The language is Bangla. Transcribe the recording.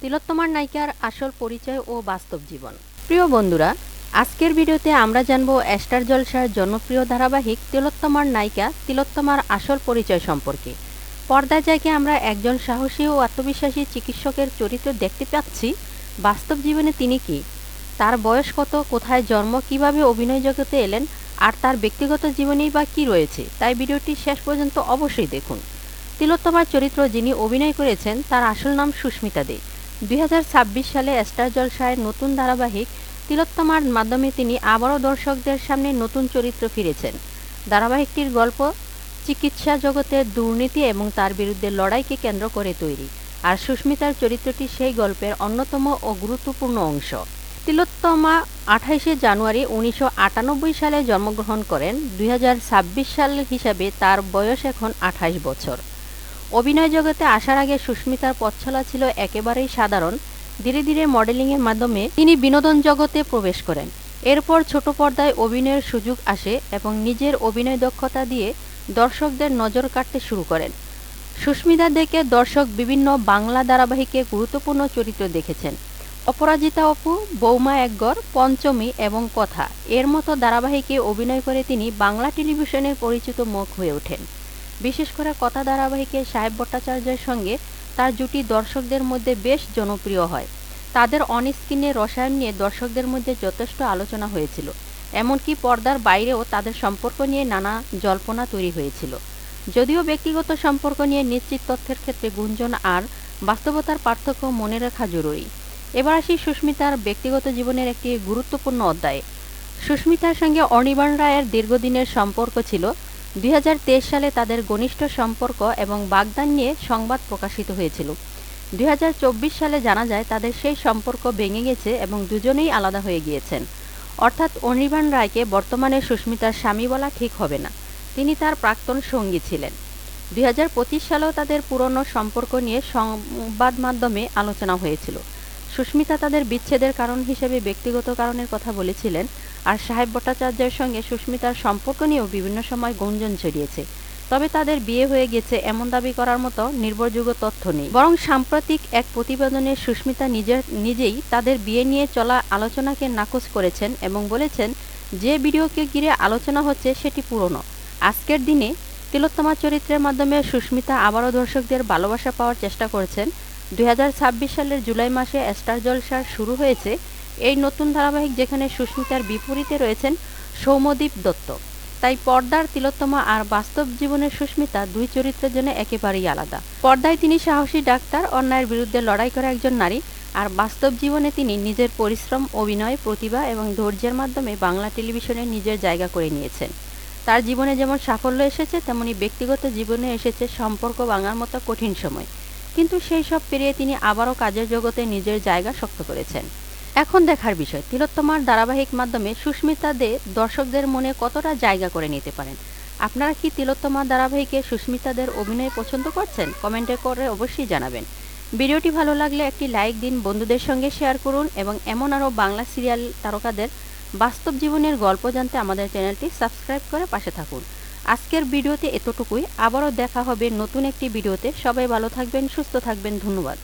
তিলোত্তমার নায়িকার আসল পরিচয় ও বাস্তব জীবন। প্রিয় বন্ধুরা, আজকের ভিডিওতে আমরা জানব স্টার জলসার জনপ্রিয় ধারাবাহিক তিলোত্তমার নায়িকা তিলোত্তমার আসল পরিচয় সম্পর্কে। পর্দায় জায়গায় আমরা একজন সাহসী ও আত্মবিশ্বাসী চিকিৎসকের চরিত্র দেখতে পাচ্ছি। বাস্তব জীবনে তিনি কি, তার বয়স কত, কোথায় জন্ম, কিভাবে অভিনয় জগতে এলেন, আর তার ব্যক্তিগত জীবনেই বা কী রয়েছে, তাই ভিডিওটি শেষ পর্যন্ত অবশ্যই দেখুন। তিলোত্তমার চরিত্র যিনি অভিনয় করেছেন তার আসল নাম সুস্মিতা দে। 2026 সালে স্টার জলসায় নতুন ধারাবাহিক তিলোত্তমার মাধ্যমে তিনি আবারও দর্শকদের সামনে নতুন চরিত্র ফিরেছেন। ধারাবাহিকটির গল্প চিকিৎসা জগতের দুর্নীতি এবং তার বিরুদ্ধে লড়াইকে কেন্দ্র করে তৈরি, আর সুস্মিতার চরিত্রটি সেই গল্পের অন্যতম ও গুরুত্বপূর্ণ অংশ। তিলোত্তমা 28 জানুয়ারি 1998 সালে জন্মগ্রহণ করেন। 2026 সাল হিসাবে তার বয়স এখন 28 বছর। অভিনয় জগতে আসার আগে সুস্মিতার পথচলা ছিল একেবারেই সাধারণ। ধীরে ধীরে মডেলিংয়ের মাধ্যমে তিনি বিনোদন জগতে প্রবেশ করেন। এরপর ছোট পর্দায় অভিনয়ের সুযোগ আসে এবং নিজের অভিনয় দক্ষতা দিয়ে দর্শকদের নজর কাড়তে শুরু করেন। সুস্মিতা দেকে দর্শক বিভিন্ন বাংলা ধারাবাহিকে গুরুত্বপূর্ণ চরিত্র দেখেছেন। অপরাজিতা অপু, বৌমা একঘর, পঞ্চমী এবং কথা এর মতো ধারাবাহিকে অভিনয় করে তিনি বাংলা টেলিভিশনের পরিচিত মুখ হয়ে ওঠেন। বিশেষ করে কথা ধারাবাহিকে সাহেব ভট্টাচার্যের সঙ্গে তার জুটি দর্শকদের মধ্যে বেশ জনপ্রিয় হয়। তাদের অন স্ক্রিনে রসায়ন নিয়ে দর্শকদের মধ্যে যথেষ্ট আলোচনা হয়েছিল, এমনকি পর্দার বাইরেও তাদের সম্পর্ক নিয়ে নানা জল্পনা তৈরি হয়েছিল। যদিও ব্যক্তিগত সম্পর্ক নিয়ে নিশ্চিত তথ্যের ক্ষেত্রে গুঞ্জন আর বাস্তবতার পার্থক্য মনে রাখা জরুরি। এবার আসি সুস্মিতার ব্যক্তিগত জীবনের একটি গুরুত্বপূর্ণ অধ্যায়ে। সুস্মিতার সঙ্গে অনির্বাণ রায়ের দীর্ঘদিনের সম্পর্ক ছিল। 2023 সালে তাদের ঘনিষ্ঠ সম্পর্ক এবং বাগদান নিয়ে সংবাদ প্রকাশিত হয়েছিল। 2024 সালে জানা যায় তাদের সেই সম্পর্ক ভেঙে গেছে এবং দুজনেই আলাদা হয়ে গিয়েছেন। অর্থাৎ অনির্বাণ রায়কে বর্তমানে সুস্মিতার স্বামী বলা ঠিক হবে না, তিনি তার প্রাক্তন সঙ্গী ছিলেন। 2025 সালেও তাদের পুরনো সম্পর্ক নিয়ে সংবাদ মাধ্যমে আলোচনা হয়েছিল। সুস্মিতা তাদের বিচ্ছেদের কারণ হিসেবে ব্যক্তিগত কারণের কথা বলেছিলেন, আর সাহেব ভট্টাচার্যের সঙ্গে সুস্মিতার সম্পর্ক নিয়েও বিভিন্ন সময় গুঞ্জন ছড়িয়েছে। তবে তাদের বিয়ে হয়ে গেছে এমন দাবি করার মতো নির্ভরযোগ্য তথ্য নেই। বরং সাম্প্রতিক এক প্রতিবেদনে সুস্মিতা নিজেই তাদের বিয়ে নিয়ে চলা আলোচনাকে নাকচ করেছেন এবং বলেছেন যে ভিডিওকে ঘিরে আলোচনা হচ্ছে সেটি পুরনো। আজকের দিনে তিলোত্তমা চরিত্রের মাধ্যমে সুস্মিতা আবারও দর্শকদের ভালোবাসা পাওয়ার চেষ্টা করছেন। 2026 সালের জুলাই মাসে স্টার জলসার শুরু হয়েছে এই নতুন ধারাবাহিক, যেখানে সুস্মিতার বিপরীতে রয়েছেন সৌম্যদীপ দত্ত। তাই পর্দার তিলোত্তমা আর বাস্তব জীবনের সুস্মিতা দুই চরিত্রের জন্য একেবারেই আলাদা। পর্দায় তিনি সাহসী ডাক্তার, অন্যায়ের বিরুদ্ধে লড়াই করা একজন নারী, আর বাস্তব জীবনে তিনি নিজের পরিশ্রম, অভিনয়, প্রতিভা এবং ধৈর্যের মাধ্যমে বাংলা টেলিভিশনে নিজের জায়গা করে নিয়েছেন। তার জীবনে যেমন সাফল্য এসেছে, তেমনি ব্যক্তিগত জীবনে এসেছে সম্পর্ক ভাঙার মতো কঠিন সময়, কিন্তু সেই সব পেরিয়ে তিনি আবারও কাজের জগতে নিজের জায়গা শক্ত করেছেন। এখন দেখার বিষয় তিলোত্তমার ধারাবাহিক মাধ্যমে সুস্মিতা দে দর্শকদের মনে কতটা জায়গা করে নিতে পারেন। আপনারা কি তিলোত্তমার ধারাবাহিকে সুস্মিতাদের অভিনয় পছন্দ করছেন? কমেন্টে করে অবশ্যই জানাবেন। ভিডিওটি ভালো লাগলে একটি লাইক দিন, বন্ধুদের সঙ্গে শেয়ার করুন এবং এমন আরও বাংলা সিরিয়াল তারকাদের বাস্তব জীবনের গল্প জানতে আমাদের চ্যানেলটি সাবস্ক্রাইব করে পাশে থাকুন। আজকের ভিডিওতে এতটুকুই। আবারও দেখা হবে নতুন একটি ভিডিওতে। সবাই ভালো থাকবেন, সুস্থ থাকবেন। ধন্যবাদ।